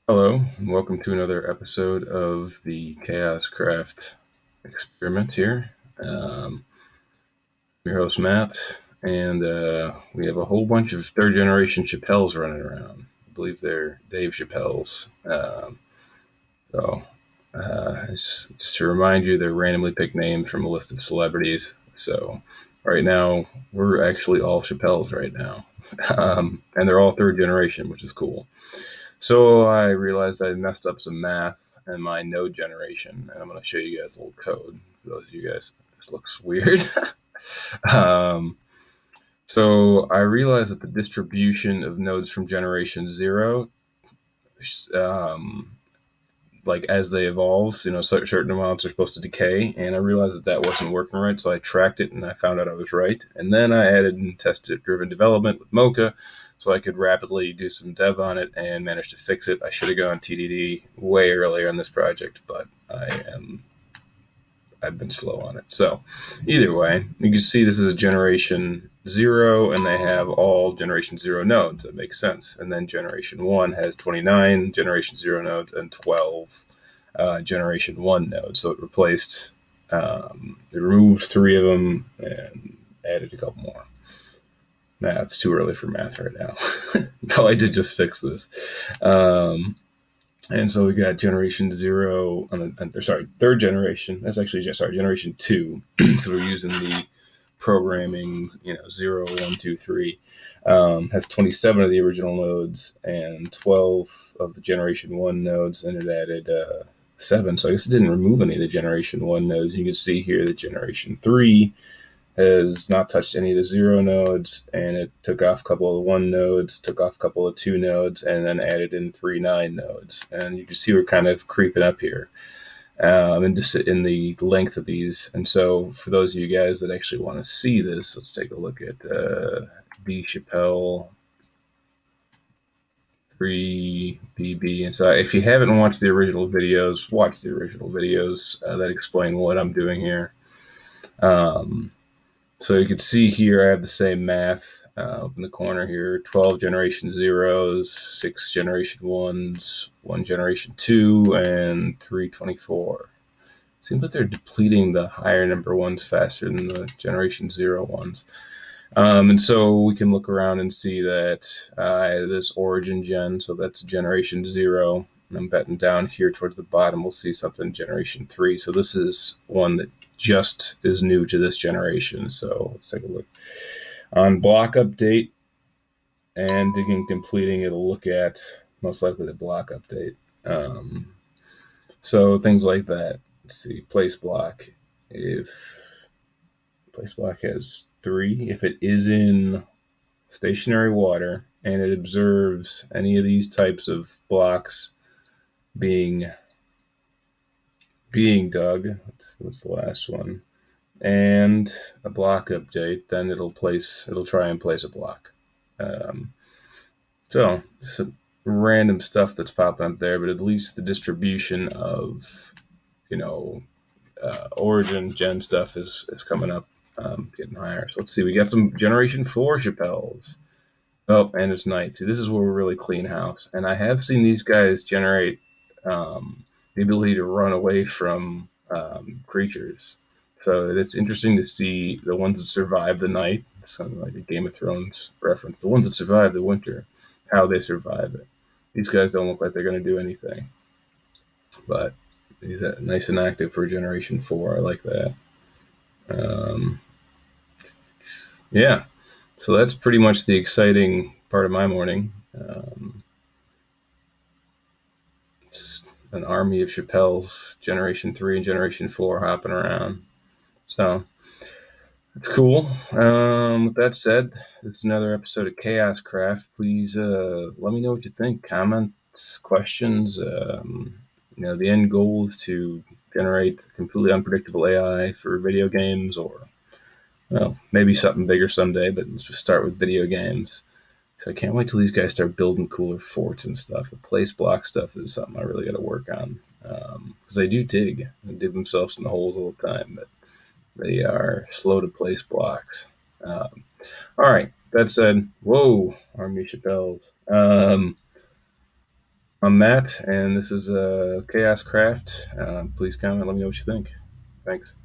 Hello, and welcome to another episode of the Chaos Craft experiment here. I'm your host, Matt, and we have a whole bunch of third generation Chappelles running around. I believe they're Dave Chappelles. Just to remind you, they're randomly picked names from a list of celebrities. So, right now, we're actually all Chappelles right now. And they're all third generation, which is cool. So I realized I messed up some math in my node generation, and I'm going to show you guys a little code. For those of you guys, this looks weird. um, so I realized that the distribution of nodes from generation zero, um, like as they evolve, certain amounts are supposed to decay, and I realized that that wasn't working right. So I tracked it, and I found out I was right. And then I added and tested driven development with Mocha, so I could rapidly do some dev on it and manage to fix it. I should have gone TDD way earlier in this project, but I've been slow on it. So either way, you can see this is a generation zero, and they have all generation zero nodes. That makes sense. And then generation one has 29 generation zero nodes and 12 generation one nodes. So it replaced, it removed three of them and added a couple more. Nah, it's too early for math right now. Though I did just fix this. Um, and so we got generation zero, third generation. That's actually generation two, because we're using the programming, 0, 1, 2, 3. Has 27 of the original nodes and 12 of the generation one nodes, and it added 7. So I guess it didn't remove any of the generation one nodes. You can see here that generation three has not touched any of the zero nodes, and it took off a couple of the one nodes, took off a couple of two nodes, and then added in 3 9 nodes. And you can see we're kind of creeping up here, and just in the length of these. And so for those of you guys that actually want to see this, let's take a look at B Chappelle 3BB. And so if you haven't watched the original videos, watch the original videos that explain what I'm doing here. So you can see here I have the same math up in the corner here: 12 generation zeros, 6 generation ones, 1 generation two, and 324. Seems like they're depleting the higher number ones faster than the generation zero ones. And so we can look around and see that this origin gen, so that's generation zero. And I'm betting down here towards the bottom, we'll see something generation three. So this is one that just is new to this generation. So let's take a look. On block update and digging completing, it'll look at most likely the block update. So things like that. Let's see, place block. If place block has 3, if it is in stationary water and it observes any of these types of blocks being dug, what's the last one, and a block update, then it'll try and place a block. So some random stuff that's popping up there, but at least the distribution of origin gen stuff is coming up, getting higher. So let's see, we got some generation 4 Chappelles. Oh, and it's night. See, this is where we're really clean house. And I have seen these guys generate the ability to run away from creatures. So it's interesting to see the ones that survive the night, something like a Game of Thrones reference, the ones that survive the winter, how they survive it. These guys don't look like they're going to do anything. But he's nice and active for Generation 4. I like that. Um, yeah. So that's pretty much the exciting part of my morning. An army of Chappelles, Generation 3 and Generation 4 hopping around. So it's cool. With that said, this is another episode of Chaos Craft. Please let me know what you think. Comments, questions. The end goal is to generate completely unpredictable AI for video games, or maybe something bigger someday, but let's just start with video games. So I can't wait till these guys start building cooler forts and stuff. The place block stuff is something I really got to work on, because they do dig themselves in the holes all the time, but they are slow to place blocks. All right, that said, whoa, Army Chappelles. I'm Matt, and this is Chaos Craft. Please comment. Let me know what you think. Thanks.